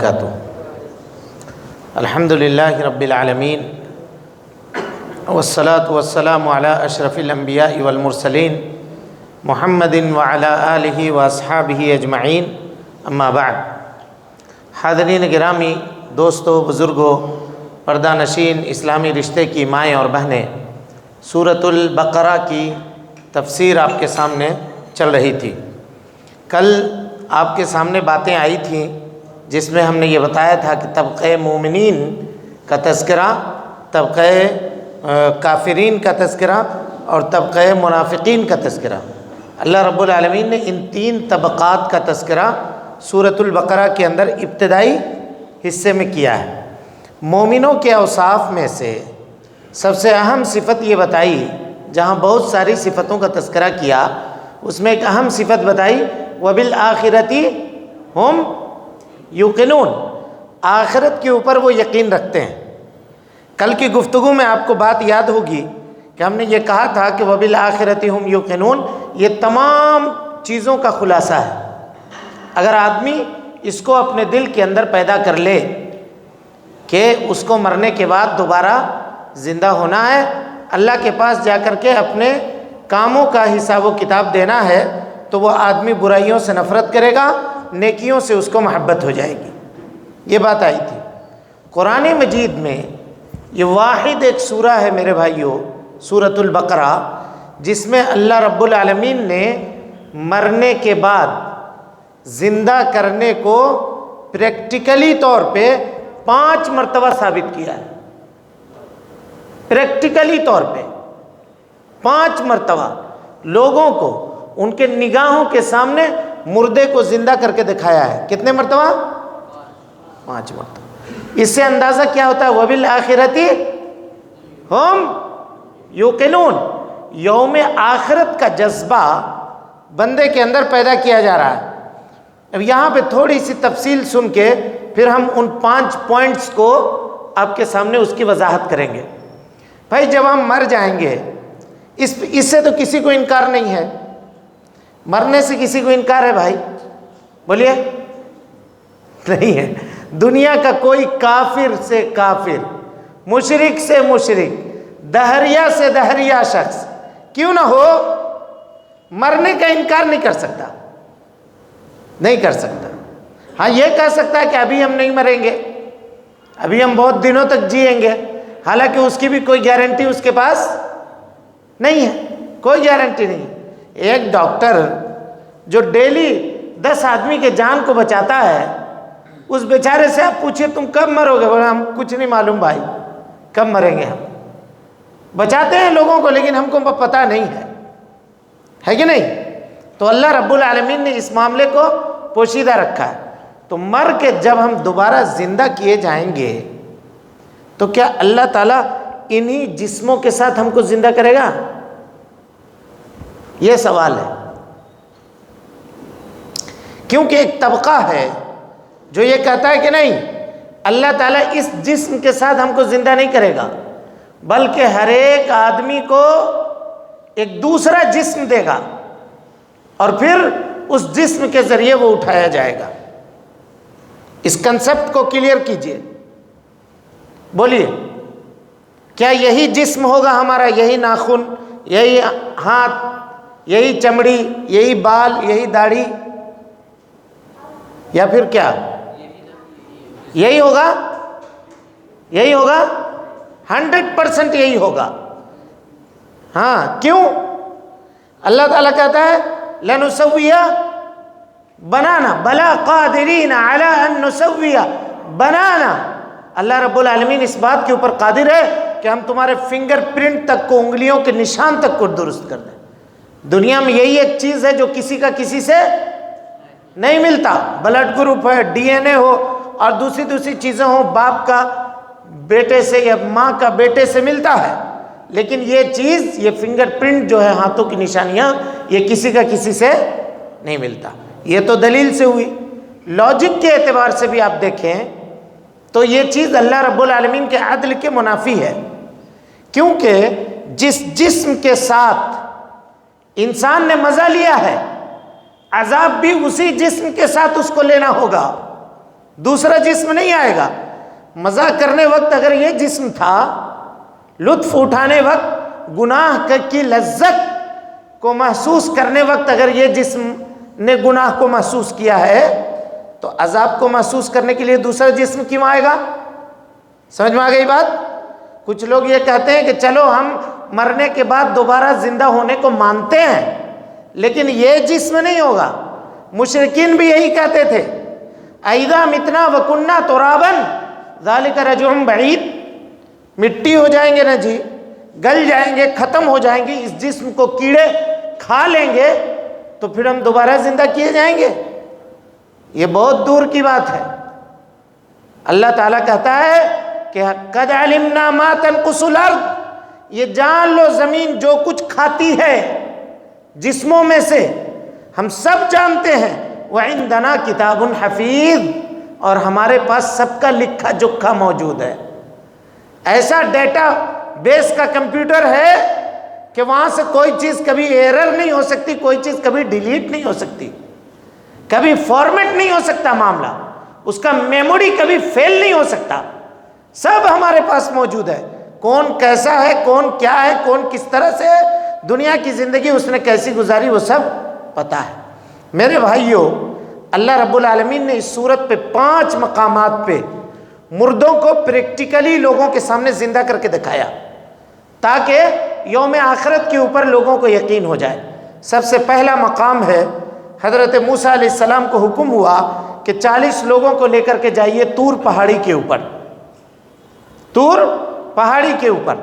وبرکاتہ۔ الحمدللہ رب العالمین والصلاة والسلام علی اشرف الانبیاء والمرسلین محمد وعلی آلہ واصحابہ اجمعین، اما بعد۔ حاضرین گرامی، دوستو، بزرگوں، پردہ نشین اسلامی رشتے کی مائیں اور بہنیں، سورۃ البقرہ کی تفسیر آپ کے سامنے چل رہی تھی۔ کل آپ کے سامنے باتیں آئی تھیں جس میں ہم نے یہ بتایا تھا کہ طبقہ مومنین کا تذکرہ، طبقہ کافرین کا تذکرہ اور طبقہ منافقین کا تذکرہ۔ اللہ رب العالمین نے ان تین طبقات کا تذکرہ سورۃ البقرہ کے اندر ابتدائی حصے میں کیا ہے۔ مومنوں کے اوصاف میں سے سب سے اہم صفت یہ بتائی، جہاں بہت ساری صفتوں کا تذکرہ کیا، اس میں ایک اہم صفت بتائی، وَبِالْآخِرَةِ هُمْ یوقنون، آخرت کے اوپر وہ یقین رکھتے ہیں۔ کل کی گفتگو میں آپ کو بات یاد ہوگی کہ ہم نے یہ کہا تھا کہ وَبِالْآخِرَةِ هُمْ یوقنون یہ تمام چیزوں کا خلاصہ ہے۔ اگر آدمی اس کو اپنے دل کے اندر پیدا کر لے کہ اس کو مرنے کے بعد دوبارہ زندہ ہونا ہے، اللہ کے پاس جا کر کے اپنے کاموں کا حساب و کتاب دینا ہے، تو وہ آدمی برائیوں سے نفرت کرے گا، نیکیوں سے اس کو محبت ہو جائے گی۔ یہ بات آئی تھی۔ قرآن مجید میں یہ واحد ایک سورہ ہے میرے بھائیوں، سورۃ البقرہ، جس میں اللہ رب العالمین نے مرنے کے بعد زندہ کرنے کو پریکٹیکلی طور پہ 5 مرتبہ ثابت کیا ہے۔ پریکٹیکلی طور پہ 5 مرتبہ لوگوں کو ان کے نگاہوں کے سامنے مردے کو زندہ کر کے دکھایا ہے۔ کتنے مرتبہ؟ 5 مرتبہ۔ اس سے اندازہ کیا ہوتا ہے؟ وَبِالْآخِرَةِ هُمْ یوقنون، یوم آخرت کا جذبہ بندے کے اندر پیدا کیا جا رہا ہے۔ اب یہاں پہ تھوڑی سی تفصیل سن کے پھر ہم ان 5 پوائنٹس کو آپ کے سامنے اس کی وضاحت کریں گے۔ بھائی جب ہم مر جائیں گے، اس سے تو کسی کو انکار نہیں ہے، مرنے سے کسی کو انکار ہے بھائی؟ بولیے، نہیں ہے۔ دنیا کا کوئی کافر سے کافر، مشرک سے مشرک، دہریہ سے دہریہ شخص کیوں نہ ہو، مرنے کا انکار نہیں کر سکتا، نہیں کر سکتا۔ ہاں یہ کہہ سکتا ہے کہ ابھی ہم نہیں مریں گے، ابھی ہم بہت دنوں تک جیئیں گے، حالانکہ اس کی بھی کوئی گارنٹی اس کے پاس نہیں ہے، کوئی گارنٹی نہیں۔ ایک ڈاکٹر جو ڈیلی 10 آدمی کے جان کو بچاتا ہے، اس بیچارے سے آپ پوچھئے تم کب مرو گے؟ بولے ہم کچھ نہیں معلوم بھائی، کب مریں گے ہم۔ بچاتے ہیں لوگوں کو لیکن ہم کو پتہ نہیں ہے کہ نہیں؟ تو اللہ رب العالمین نے اس معاملے کو پوشیدہ رکھا ہے۔ تو مر کے جب ہم دوبارہ زندہ کیے جائیں گے تو کیا اللہ تعالیٰ انہی جسموں کے ساتھ ہم کو زندہ کرے گا؟ یہ سوال ہے۔ کیونکہ ایک طبقہ ہے جو یہ کہتا ہے کہ نہیں، اللہ تعالیٰ اس جسم کے ساتھ ہم کو زندہ نہیں کرے گا، بلکہ ہر ایک آدمی کو ایک دوسرا جسم دے گا اور پھر اس جسم کے ذریعے وہ اٹھایا جائے گا۔ اس کنسپٹ کو کلیئر کیجئے، بولیے، کیا یہی جسم ہوگا ہمارا؟ یہی ناخن، یہی ہاتھ، یہی چمڑی، یہی بال، یہی داڑھی، یا پھر کیا یہی ہوگا؟ یہی ہوگا، 100% یہی ہوگا۔ ہاں، کیوں؟ اللہ تعالیٰ کہتا ہے لَنُسَوِّيَ بَنَانَا بَلَا قَادِرِينَ عَلَىٰ أَن نُسَوِّيَ بَنَانَا۔ اللہ رب العالمین اس بات کے اوپر قادر ہے کہ ہم تمہارے فنگر پرنٹ تک کو، انگلیوں کے نشان تک کو درست کر دیں۔ دنیا میں یہی ایک چیز ہے جو کسی کا کسی سے نہیں ملتا۔ بلڈ گروپ ہے، ڈی این اے ہو اور دوسری چیزیں ہوں، باپ کا بیٹے سے یا ماں کا بیٹے سے ملتا ہے، لیکن یہ چیز، یہ فنگر پرنٹ جو ہے، ہاتھوں کی نشانیاں، یہ کسی کا کسی سے نہیں ملتا۔ یہ تو دلیل سے ہوئی۔ لاجک کے اعتبار سے بھی آپ دیکھیں تو یہ چیز اللہ رب العالمین کے عدل کے منافی ہے، کیونکہ جس جسم کے ساتھ انسان نے مزہ لیا ہے، عذاب بھی اسی جسم کے ساتھ اس کو لینا ہوگا۔ دوسرا جسم نہیں آئے گا. مزہ کرنے وقت اگر یہ جسم تھا، لطف اٹھانے وقت گناہ کی لذت کو محسوس کرنے وقت اگر یہ جسم نے گناہ کو محسوس کیا ہے تو عذاب کو محسوس کرنے کے لیے دوسرا جسم کیوں آئے گا؟ سمجھ میں آ گئی بات؟ کچھ لوگ یہ کہتے ہیں کہ چلو ہم مرنے کے بعد دوبارہ زندہ ہونے کو مانتے ہیں، لیکن یہ جسم نہیں ہوگا. مشرکین بھی یہی کہتے تھے، اَإِذَا مِتْنَا وَكُنَّا تُرَابًا ذَلِكَ رَجْعٌ بَعِيدٌ. مٹی ہو جائیں گے نا جی، گل جائیں گے، ختم ہو جائیں گے، اس جسم کو کیڑے کھا لیں گے تو پھر ہم دوبارہ زندہ کیے جائیں گے. یہ بہت دور کی بات ہے. اللہ تعالیٰ کہتا ہے کہ قَدْ عَلِمْنَا مَا تَنْقُصُ الْأَرْضُ، یہ جان لو زمین جو کچھ کھاتی ہے جسموں میں سے ہم سب جانتے ہیں. وَعِنْدَنَا كِتَابٌ حَفِيظٌ، اور ہمارے پاس سب کا لکھا جکھا موجود ہے. ایسا ڈیٹا بیس کا کمپیوٹر ہے کہ وہاں سے کوئی چیز کبھی ایرر نہیں ہو سکتی، کوئی چیز کبھی ڈیلیٹ نہیں ہو سکتی، کبھی فارمیٹ نہیں ہو سکتا معاملہ، اس کا میموری کبھی فیل نہیں ہو سکتا. سب ہمارے پاس موجود ہے. کون کیسا ہے، کون کیا ہے، کون کس طرح سے ہے، دنیا کی زندگی اس نے کیسی گزاری، وہ سب پتہ ہے. میرے بھائیوں، اللہ رب العالمین نے اس صورت پہ 5 مقامات پہ مردوں کو پریکٹیکلی لوگوں کے سامنے زندہ کر کے دکھایا تاکہ یوم آخرت کے اوپر لوگوں کو یقین ہو جائے. سب سے پہلا مقام ہے، حضرت موسیٰ علیہ السلام کو حکم ہوا کہ 40 لوگوں کو لے کر کے جائیے طور پہاڑی کے اوپر. طور پہاڑی کے اوپر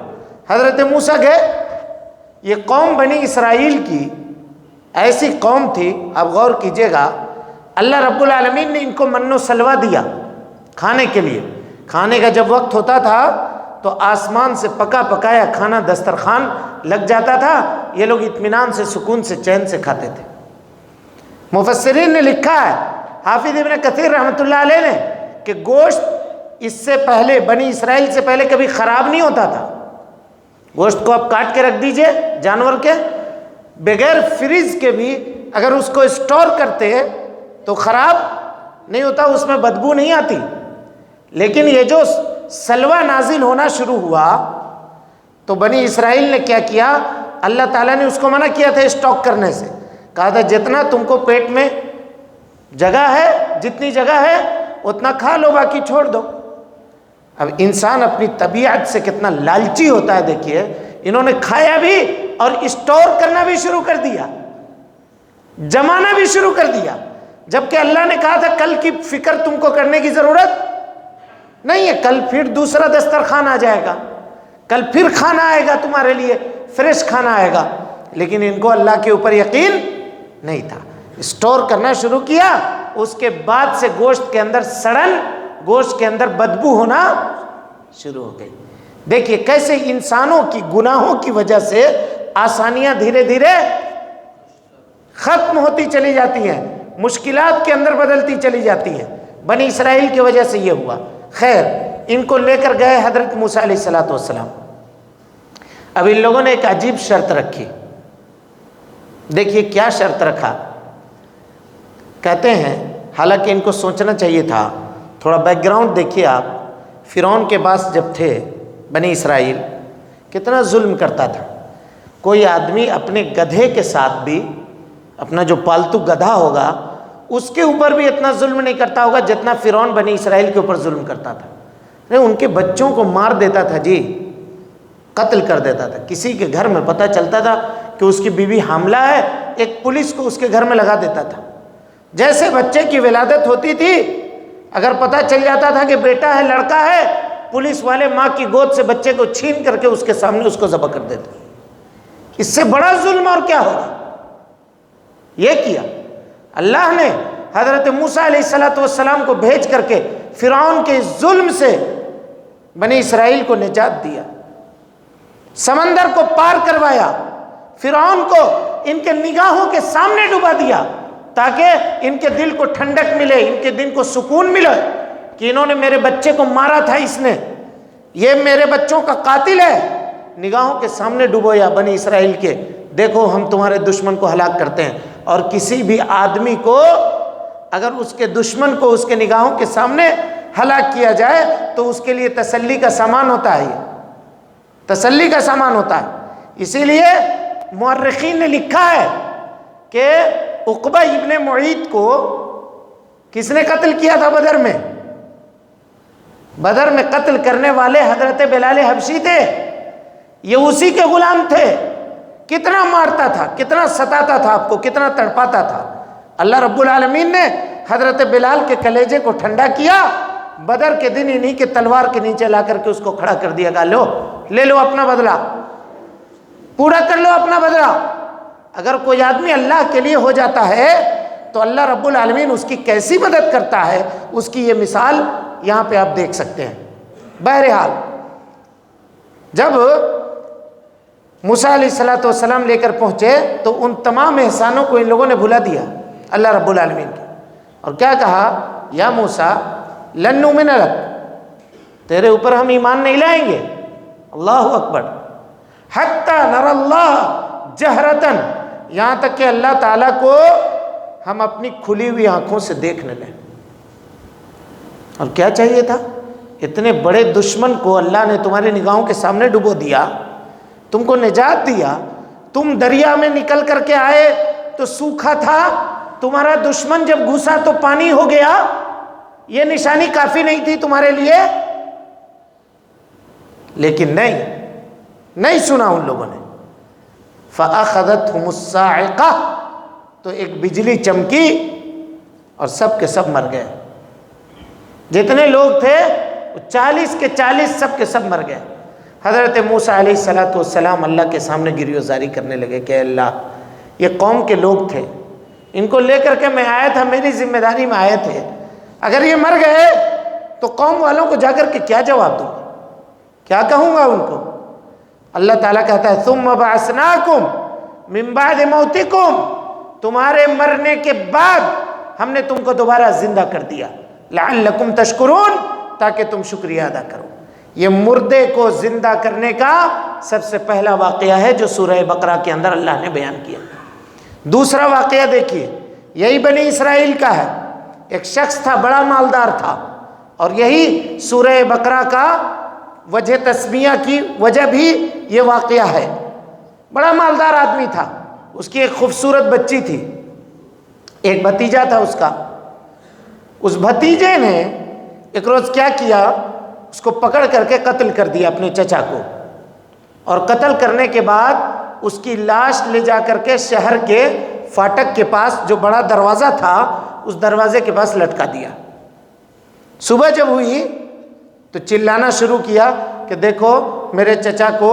حضرت موسیٰ گئے. یہ قوم بنی اسرائیل کی ایسی قوم تھی، آپ غور کیجئے گا، اللہ رب العالمین نے ان کو من و سلوہ دیا کھانے کے لیے. کھانے کا جب وقت ہوتا تھا تو آسمان سے پکا پکایا کھانا دسترخوان لگ جاتا تھا. یہ لوگ اطمینان سے، سکون سے، چین سے کھاتے تھے. مفسرین نے لکھا ہے، حافظ ابن کثیر رحمۃ اللہ علیہ نے، کہ گوشت اس سے پہلے بنی اسرائیل سے پہلے کبھی خراب نہیں ہوتا تھا. گوشت کو آپ کاٹ کے رکھ دیجئے جانور کے، بغیر فریز کے بھی اگر اس کو اسٹور کرتے تو خراب نہیں ہوتا، اس میں بدبو نہیں آتی. لیکن یہ جو سلوہ نازل ہونا شروع ہوا تو بنی اسرائیل نے کیا کیا، اللہ تعالیٰ نے اس کو منع کیا تھا اسٹاک کرنے سے. کہا تھا جتنا تم کو پیٹ میں جگہ ہے، جتنی جگہ ہے اتنا کھا لو، باقی چھوڑ دو. اب انسان اپنی طبیعت سے کتنا لالچی ہوتا ہے، دیکھیے انہوں نے کھایا بھی اور اسٹور کرنا بھی شروع کر دیا، جمانا بھی شروع کر دیا، جبکہ اللہ نے کہا تھا کل کی فکر تم کو کرنے کی ضرورت نہیں ہے، کل پھر دوسرا دسترخوان آ جائے گا، کل پھر کھانا آئے گا تمہارے لیے، فریش کھانا آئے گا. لیکن ان کو اللہ کے اوپر یقین نہیں تھا. اسٹور کرنا شروع کیا، اس کے بعد سے گوشت کے اندر سڑن، گوشت کے اندر بدبو ہونا شروع ہو گئی. دیکھیے کیسے انسانوں کی گناہوں کی وجہ سے آسانیاں دھیرے دھیرے ختم ہوتی چلی جاتی ہیں، مشکلات کے اندر بدلتی چلی جاتی ہیں. بنی اسرائیل کی وجہ سے یہ ہوا. خیر، ان کو لے کر گئے حضرت موسیٰ علیہ السلام. اب ان لوگوں نے ایک عجیب شرط رکھی. دیکھیے کیا شرط رکھا. کہتے ہیں، حالانکہ ان کو سوچنا چاہیے تھا، تھوڑا بیک گراؤنڈ دیکھیے آپ. فرعون کے پاس جب تھے بنی اسرائیل، کتنا ظلم کرتا تھا. کوئی آدمی اپنے گدھے کے ساتھ بھی، اپنا جو پالتو گدھا ہوگا اس کے اوپر بھی اتنا ظلم نہیں کرتا ہوگا جتنا فرعون بنی اسرائیل کے اوپر ظلم کرتا تھا. نہیں، ان کے بچوں کو مار دیتا تھا جی، قتل کر دیتا تھا. کسی کے گھر میں پتہ چلتا تھا کہ اس کی بیوی حاملہ ہے، ایک پولیس کو اس کے گھر میں لگا دیتا تھا. جیسے بچے کی ولادت ہوتی تھی، اگر پتہ چل جاتا تھا کہ بیٹا ہے، لڑکا ہے، پولیس والے ماں کی گود سے بچے کو چھین کر کے اس کے سامنے اس کو ذبح کر دیتے. اس سے بڑا ظلم اور کیا ہوگا. یہ کیا اللہ نے حضرت موسیٰ علیہ السلام کو بھیج کر کے فرعون کے ظلم سے بنی اسرائیل کو نجات دیا. سمندر کو پار کروایا، فرعون کو ان کے نگاہوں کے سامنے ڈبا دیا تاکہ ان کے دل کو ٹھنڈک ملے، ان کے دل کو سکون ملے کہ انہوں نے میرے بچے کو مارا تھا، اس نے، یہ میرے بچوں کا قاتل ہے. نگاہوں کے سامنے ڈبویا بنی اسرائیل کے، دیکھو ہم تمہارے دشمن کو ہلاک کرتے ہیں. اور کسی بھی آدمی کو اگر اس کے دشمن کو اس کے نگاہوں کے سامنے ہلاک کیا جائے تو اس کے لیے تسلی کا سامان ہوتا ہے، یہ تسلی کا سامان ہوتا ہے۔ اسی لیے مورخین نے لکھا ہے کہ عقبہ ابن معیط کو کس نے قتل کیا تھا بدر میں؟ بدر میں قتل کرنے والے حضرت بلال حبشی تھے، یہ اسی کے غلام تھے۔ کتنا مارتا تھا، کتنا ستاتا تھا آپ کو، کتنا تڑپاتا تھا۔ اللہ رب العالمین نے حضرت بلال کے کلیجے کو ٹھنڈا کیا، بدر کے دن انہی کے تلوار کے نیچے لا کر کے اس کو کھڑا کر دیا گا، لو لے لو اپنا بدلہ، پورا کر لو اپنا بدلہ۔ اگر کوئی آدمی اللہ کے لیے ہو جاتا ہے تو اللہ رب العالمین اس کی کیسی مدد کرتا ہے، اس کی یہ مثال یہاں پہ آپ دیکھ سکتے ہیں۔ بہرحال جب موسیٰ علیہ السلام لے کر پہنچے تو ان تمام احسانوں کو ان لوگوں نے بھلا دیا اللہ رب العالمین کے، اور کیا کہا؟ یا موسیٰ لن نؤمن لک، تیرے اوپر ہم ایمان نہیں لائیں گے، اللہ اکبر، حتی نری اللہ جہرتن، یہاں تک کہ اللہ تعالیٰ کو ہم اپنی کھلی ہوئی آنکھوں سے دیکھنے لیں۔ اور کیا چاہیے تھا؟ اتنے بڑے دشمن کو اللہ نے تمہاری نگاہوں کے سامنے ڈبو دیا، تم کو نجات دیا، تم دریا میں نکل کر کے آئے تو سوکھا تھا، تمہارا دشمن جب گھسا تو پانی ہو گیا، یہ نشانی کافی نہیں تھی تمہارے لیے؟ لیکن نہیں سنا ان لوگوں نے۔ فَأَخَذَتْهُمُ الصَّاعِقَةُ، تو ایک بجلی چمکی اور سب کے سب مر گئے، جتنے لوگ تھے 40 کے 40 سب کے سب مر گئے۔ حضرت موسیٰ علیہ السلام اللہ کے سامنے گریزاری کرنے لگے کہ اللہ، یہ قوم کے لوگ تھے، ان کو لے کر کے میں آیا تھا، میری ذمہ داری میں آئے تھے، اگر یہ مر گئے تو قوم والوں کو جا کر کے کیا جواب دوں، کیا کہوں گا ان کو؟ اللہ تعالیٰ کہتا ہے ثم بعثناکم من بعد موتکم، تمہارے مرنے کے بعد ہم نے تم کو دوبارہ زندہ کر دیا، لعلکم تشکرون، تاکہ تم شکریہ ادا کرو۔ یہ مردے کو زندہ کرنے کا سب سے پہلا واقعہ ہے جو سورہ بقرہ کے اندر اللہ نے بیان کیا۔ دوسرا واقعہ دیکھیے، یہی بنی اسرائیل کا ہے۔ ایک شخص تھا، بڑا مالدار تھا، اور یہی سورہ بقرہ کا وجہ تسمیہ کی وجہ بھی یہ واقعہ ہے۔ بڑا مالدار آدمی تھا، اس کی ایک خوبصورت بچی تھی، ایک بھتیجا تھا اس کا۔ اس بھتیجے نے ایک روز کیا کیا، اس کو پکڑ کر کے قتل کر دیا اپنے چچا کو، اور قتل کرنے کے بعد اس کی لاش لے جا کر کے شہر کے فاٹک کے پاس جو بڑا دروازہ تھا اس دروازے کے پاس لٹکا دیا۔ صبح جب ہوئی تو چلانا شروع کیا کہ دیکھو میرے چچا کو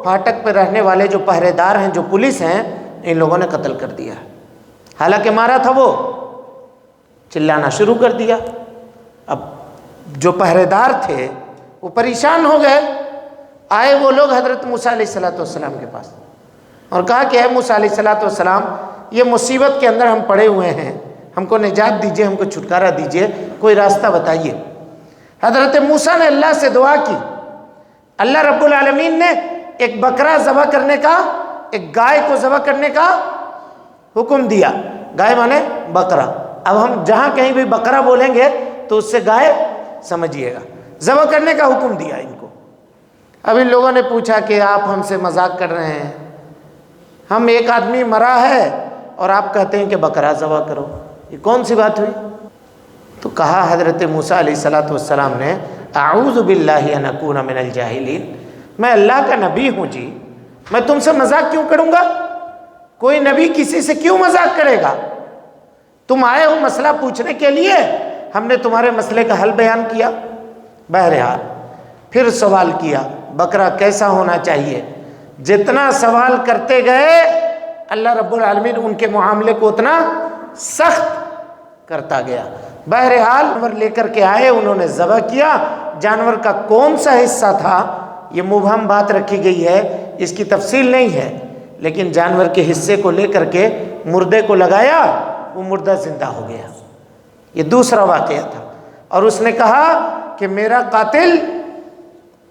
فاٹک پہ رہنے والے جو پہرے دار ہیں، جو پولیس ہیں، ان لوگوں نے قتل کر دیا، حالانکہ مارا تھا وہ۔ چلانا شروع کر دیا۔ اب جو پہرے دار تھے وہ پریشان ہو گئے، آئے وہ لوگ حضرت موسیٰ علیہ السلام کے پاس اور کہا کہ اے موسیٰ علیہ السلام، یہ مصیبت کے اندر ہم پڑے ہوئے ہیں، ہم کو نجات دیجئے، ہم کو چھٹکارا دیجئے، کوئی راستہ بتائیے۔ حضرت موسیٰ نے اللہ سے دعا کی، اللہ رب العالمین نے ایک بکرا ذبح کرنے کا، ایک گائے کو ذبح کرنے کا حکم دیا۔ گائے مانے بکرا، اب ہم جہاں کہیں بھی بکرا بولیں گے تو اس سے گائے سمجھیے گا، ذبح کرنے کا حکم دیا ان کو۔ اب ان لوگوں نے پوچھا کہ آپ ہم سے مذاق کر رہے ہیں، ہم ایک آدمی مرا ہے اور آپ کہتے ہیں کہ بکرا ذبح کرو، یہ کون سی بات ہوئی؟ تو کہا حضرت موسیٰ علیہ السلام نے اعوذ باللہ ان اکون من الجاہلین، میں اللہ کا نبی ہوں جی، میں تم سے مذاق کیوں کروں گا؟ کوئی نبی کسی سے کیوں مذاق کرے گا؟ تم آئے ہو مسئلہ پوچھنے کے لیے، ہم نے تمہارے مسئلے کا حل بیان کیا۔ بہرحال پھر سوال کیا بکرا کیسا ہونا چاہیے، جتنا سوال کرتے گئے اللہ رب العالمین ان کے معاملے کو اتنا سخت کرتا گیا۔ بہرحال جانور لے کر کے آئے، انہوں نے ذبح کیا۔ جانور کا کون سا حصہ تھا یہ مبہم بات رکھی گئی ہے، اس کی تفصیل نہیں ہے، لیکن جانور کے حصے کو لے کر کے مردے کو لگایا، وہ مردہ زندہ ہو گیا۔ یہ دوسرا واقعہ تھا، اور اس نے کہا کہ میرا قاتل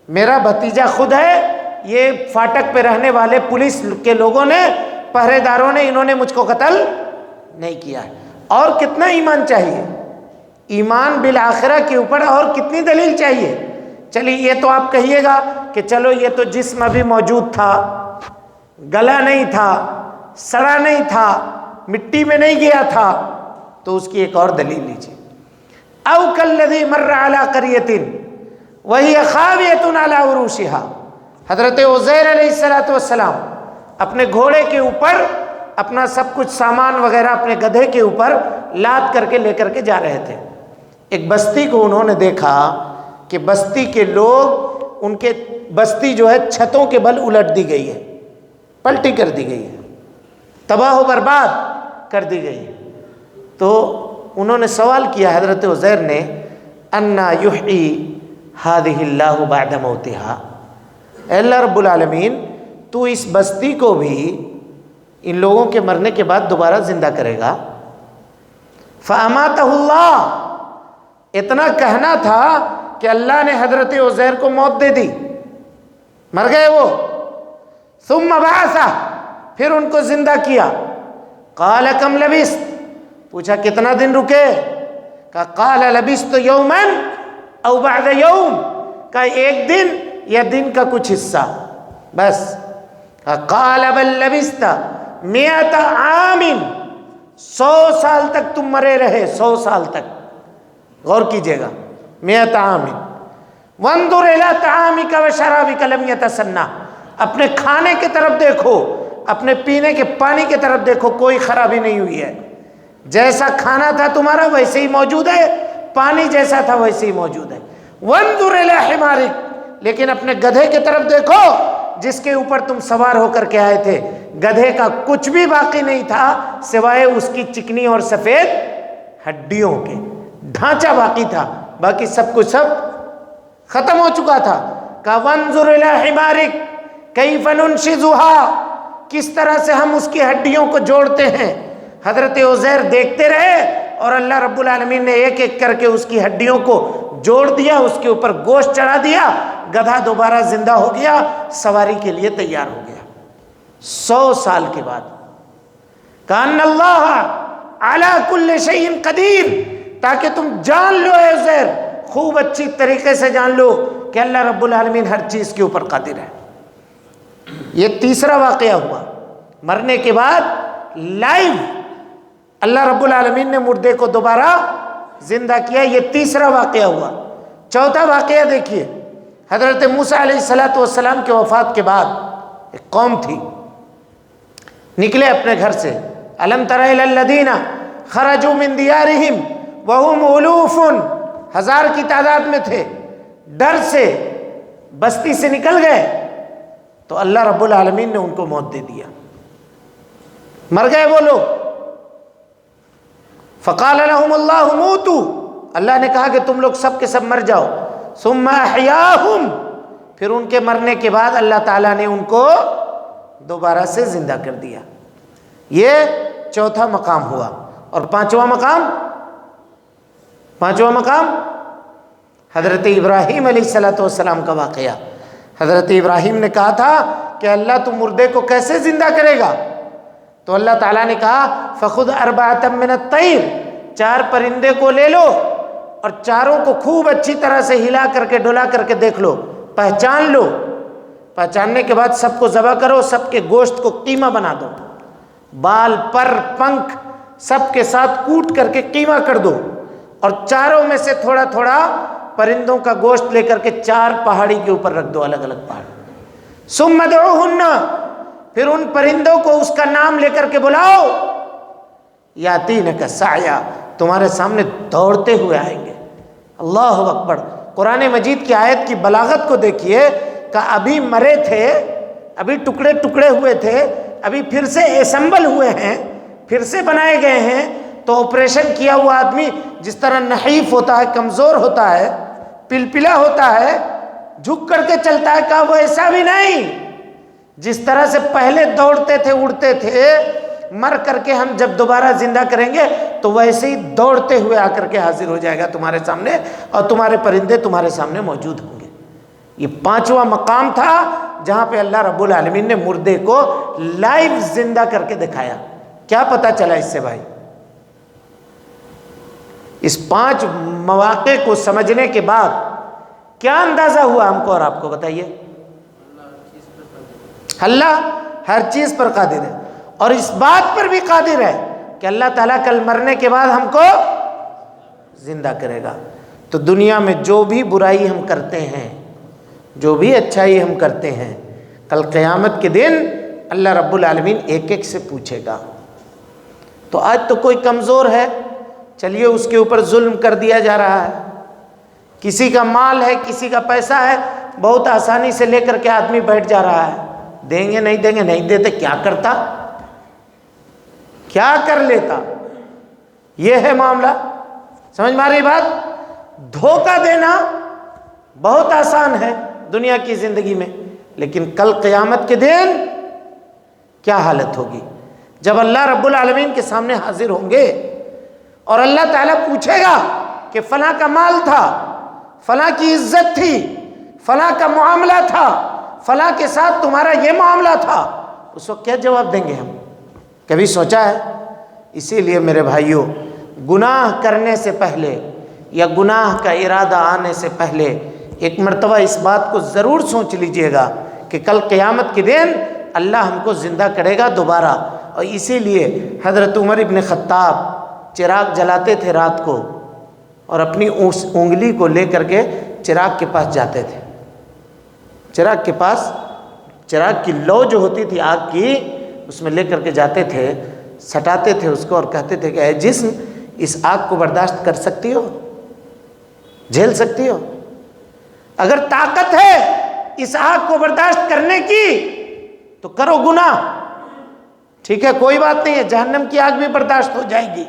میرا بھتیجا خود ہے، یہ فاٹک پہ رہنے والے پولیس کے لوگوں نے، پہرے داروں نے، انہوں نے مجھ کو قتل نہیں کیا ہے۔ اور کتنا ایمان چاہیے؟ ایمان بالآخرہ کے اوپر اور کتنی دلیل چاہیے؟ چلیے یہ تو آپ کہیے گا کہ چلو یہ تو جسم ابھی موجود تھا، گلا نہیں تھا، سڑا نہیں تھا، مٹی میں نہیں گیا تھا، تو اس کی ایک اور دلیل لیجیے۔ او کالذی مر علی قریۃ وہی خاویۃ علی عروشہا، حضرت عزیر علیہ السلام اپنے گھوڑے کے اوپر اپنا سب کچھ سامان وغیرہ اپنے گدھے کے اوپر لاد کر کے لے کر کے جا رہے تھے۔ ایک بستی کو انہوں نے دیکھا کہ بستی کے لوگ، ان کے بستی جو ہے چھتوں کے بل الٹ دی گئی ہے، پلٹی کر دی گئی ہے، تباہ و برباد کر دی گئی ہے۔ تو انہوں نے سوال کیا حضرت عزیر نے، انا یحیی ہذہ اللہ بعد موتہا، اے اللہ رب العالمین تو اس بستی کو بھی ان لوگوں کے مرنے کے بعد دوبارہ زندہ کرے گا؟ فاماتہ اللہ، اتنا کہنا تھا کہ اللہ نے حضرت عزیر کو موت دے دی، مر گئے وہ۔ ثم بعثہ، پھر ان کو زندہ کیا۔ قال کم لبثت، پوچھا کتنا دن رکے؟ کہا قال لبثت یوما او بعد یوم، کہا ایک دن یا دن کا کچھ حصہ بس۔ کہا قال بل لبثت 100 عام، 100 سال تک تم مرے رہے، 100 سال تک، غور کیجئے گا، 100 عام۔ وانظر الی طعامک وشرابک لم یتسنہ، اپنے کھانے کی طرف دیکھو، اپنے پینے کے پانی کی طرف دیکھو، کوئی خرابی نہیں ہوئی ہے، جیسا کھانا تھا تمہارا ویسے ہی موجود ہے، پانی جیسا تھا ویسے ہی موجود ہے۔ وانظر الی حمارک، لیکن اپنے گدھے کی طرف دیکھو جس کے اوپر تم سوار ہو کر کے آئے تھے، گدھے کا کچھ بھی باقی نہیں تھا سوائے اس کی چکنی اور سفید ہڈیوں کے، ڈھانچہ باقی تھا، باقی سب کچھ سب ختم ہو چکا تھا۔ کہ وانظر الی حمارک کیف ننشزها، کس طرح سے ہم اس کی ہڈیوں کو جوڑتے ہیں۔ حضرت عزیر دیکھتے رہے اور اللہ رب العالمین نے ایک ایک کر کے اس کی ہڈیوں کو جوڑ دیا، اس کے اوپر گوشت چڑھا دیا، گدھا دوبارہ زندہ ہو گیا، سواری کے لیے تیار ہو گیا 100 سال کے بعد۔ کان اللہ علی کل شیء قدیر، تاکہ تم جان لو اے عزیر، خوب اچھی طریقے سے جان لو کہ اللہ رب العالمین ہر چیز کے اوپر قادر ہے۔ یہ تیسرا واقعہ ہوا، مرنے کے بعد لائیو اللہ رب العالمین نے مردے کو دوبارہ زندہ کیا، یہ تیسرا واقعہ ہوا۔ چوتھا واقعہ دیکھیے، حضرت موسیٰ علیہ السلام کے وفات کے بعد ایک قوم تھی، نکلے اپنے گھر سے، الم تر الی الذین خرجوا من دیارہم وہم الوف، 1000 کی تعداد میں تھے، ڈر سے بستی سے نکل گئے تو اللہ رب العالمین نے ان کو موت دے دیا، مر گئے وہ لوگ۔ فقال لهم اللہ موتوا، اللہ نے کہا کہ تم لوگ سب کے سب مر جاؤ۔ ثم احیاہم، پھر ان کے مرنے کے بعد اللہ تعالیٰ نے ان کو دوبارہ سے زندہ کر دیا۔ یہ چوتھا مقام ہوا۔ اور پانچواں مقام حضرت ابراہیم علیہ السلام کا واقعہ۔ حضرت ابراہیم نے کہا تھا کہ اللہ تو مردے کو کیسے زندہ کرے گا؟ تو اللہ تعالیٰ نے کہا فخذ 4 من الطیر، 4 پرندے کو لے لو اور چاروں کو خوب اچھی طرح سے ہلا کر کے ڈولا کر کے دیکھ لو، پہچان لو، پہچاننے کے بعد سب کو ذبح کرو، سب کے گوشت کو قیمہ بنا دو، بال پر پنکھ سب کے ساتھ کوٹ کر کے قیمہ کر دو، اور چاروں میں سے تھوڑا تھوڑا پرندوں کا گوشت لے کر کے 4 پہاڑی کے اوپر رکھ دو، الگ الگ پہاڑی۔ ثم ادعوہن، پھر ان پرندوں کو اس کا نام لے کر کے بلاؤ، یاتینک سعیا، تمہارے سامنے دوڑتے ہوئے آئیں گے۔ اللہ اکبر! قرآن مجید کی آیت کی بلاغت کو دیکھیے کہ ابھی مرے تھے، ابھی ٹکڑے ٹکڑے ہوئے تھے، ابھی پھر سے اسمبل ہوئے ہیں، پھر سے بنائے گئے ہیں، تو آپریشن کیا ہوا آدمی جس طرح نحیف ہوتا ہے، کمزور ہوتا ہے، پلپلا ہوتا ہے، جھک کر کے چلتا ہے، کہا وہ ایسا بھی نہیں، جس طرح سے پہلے دوڑتے تھے، اڑتے تھے، مر کر کے ہم جب دوبارہ زندہ کریں گے تو ویسے ہی دوڑتے ہوئے آ کر کے حاضر ہو جائے گا تمہارے سامنے، اور تمہارے پرندے تمہارے سامنے موجود ہوں گے۔ یہ 5واں مقام تھا جہاں پہ اللہ رب العالمین نے مردے کو لائیو زندہ کر کے دکھایا۔ کیا پتہ چلا اس سے بھائی؟ اس 5 مواقع کو سمجھنے کے بعد کیا اندازہ ہوا ہم کو اور آپ کو؟ بتائیے۔ اللہ ہر چیز پر قادر ہے، اور اس بات پر بھی قادر ہے کہ اللہ تعالیٰ کل مرنے کے بعد ہم کو زندہ کرے گا۔ تو دنیا میں جو بھی برائی ہم کرتے ہیں، جو بھی اچھائی ہم کرتے ہیں، کل قیامت کے دن اللہ رب العالمین ایک ایک سے پوچھے گا۔ تو آج تو کوئی کمزور ہے، چلیے اس کے اوپر ظلم کر دیا جا رہا ہے، کسی کا مال ہے، کسی کا پیسہ ہے، بہت آسانی سے لے کر کے آدمی بیٹھ جا رہا ہے، دیں گے نہیں دیں گے، نہیں دیتے کیا کرتا، کیا کر لیتا، یہ ہے معاملہ۔ سمجھ میں آ رہی بات؟ دھوکہ دینا بہت آسان ہے دنیا کی زندگی میں، لیکن کل قیامت کے دن کیا حالت ہوگی جب اللہ رب العالمین کے سامنے حاضر ہوں گے اور اللہ تعالیٰ پوچھے گا کہ فلاں کا مال تھا، فلاں کی عزت تھی، فلاں کا معاملہ تھا، فلاں کے ساتھ تمہارا یہ معاملہ تھا، اس وقت کیا جواب دیں گے ہم؟ کبھی سوچا ہے؟ اسی لیے میرے بھائیوں، گناہ کرنے سے پہلے یا گناہ کا ارادہ آنے سے پہلے ایک مرتبہ اس بات کو ضرور سوچ لیجئے گا کہ کل قیامت کے دن اللہ ہم کو زندہ کرے گا دوبارہ۔ اور اسی لیے حضرت عمر ابن خطاب چراغ جلاتے تھے رات کو، اور اپنی انگلی کو لے کر کے چراغ کے پاس جاتے تھے، چراغ کے پاس، چراغ کی لو جو ہوتی تھی آگ کی، اس میں لے کر کے جاتے تھے، سٹاتے تھے اس کو اور کہتے تھے کہ اے جسم، اس آگ کو برداشت کر سکتی ہو، جھیل سکتی ہو؟ اگر طاقت ہے اس آگ کو برداشت کرنے کی تو کرو گناہ، ٹھیک ہے، کوئی بات نہیں ہے، جہنم کی آگ بھی برداشت ہو جائے گی،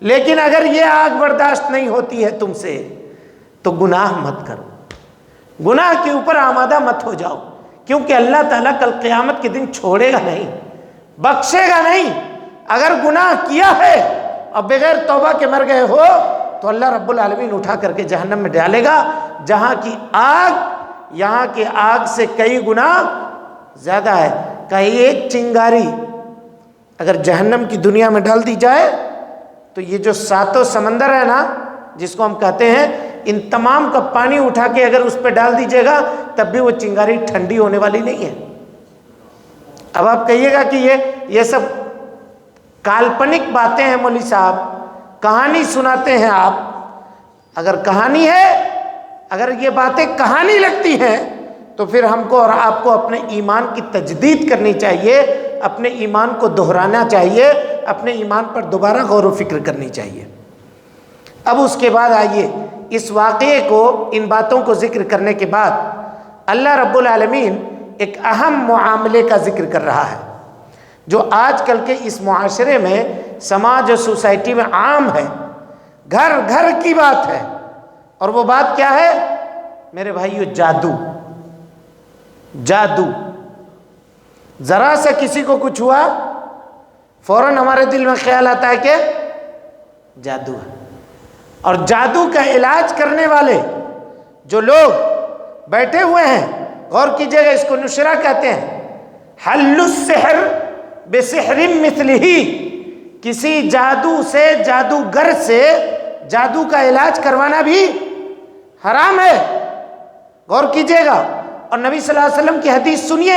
لیکن اگر یہ آگ برداشت نہیں ہوتی ہے تم سے تو گناہ مت کرو، گناہ کے اوپر آمادہ مت ہو جاؤ، کیونکہ اللہ تعالیٰ کل قیامت کے دن چھوڑے گا نہیں، بخشے گا نہیں۔ اگر گناہ کیا ہے اور بغیر توبہ کے مر گئے ہو تو اللہ رب العالمین اٹھا کر کے جہنم میں ڈالے گا، جہاں کی آگ یہاں کی آگ سے کئی گنا زیادہ ہے۔ کہیں ایک چنگاری اگر جہنم کی دنیا میں ڈال دی جائے تو یہ جو 7 سمندر ہے نا، جس کو ہم کہتے ہیں، ان تمام کا پانی اٹھا کے اگر اس پہ ڈال دیجیے گا تب بھی وہ چنگاری ٹھنڈی ہونے والی نہیں ہے۔ اب آپ کہیے گا کہ یہ سب کالپنک باتیں ہیں مولوی صاحب، کہانی سناتے ہیں آپ۔ اگر کہانی ہے، اگر یہ باتیں کہانی لگتی ہیں تو پھر ہم کو اور آپ کو اپنے ایمان کی تجدید کرنی چاہیے، اپنے ایمان کو دہرانا چاہیے، اپنے ایمان پر دوبارہ غور و فکر کرنی چاہیے۔ اب اس کے بعد آئیے اس واقعے کو، ان باتوں کو ذکر کرنے کے بعد اللہ رب العالمین ایک اہم معاملے کا ذکر کر رہا ہے جو آج کل کے اس معاشرے میں، سماج اور سوسائٹی میں عام ہے، گھر گھر کی بات ہے، اور وہ بات کیا ہے میرے بھائیو؟ جادو۔ جادو، ذرا سا کسی کو کچھ ہوا فوراً ہمارے دل میں خیال آتا ہے کہ جادو ہے، اور جادو کا علاج کرنے والے جو لوگ بیٹھے ہوئے ہیں، غور کیجئے گا، اس کو نشرہ کہتے ہیں، حل السحر بسحر مثلہ، کسی جادو سے، جادوگر سے جادو کا علاج کروانا بھی حرام ہے۔ غور کیجئے گا، اور نبی صلی اللہ علیہ وسلم کی حدیث سنیے،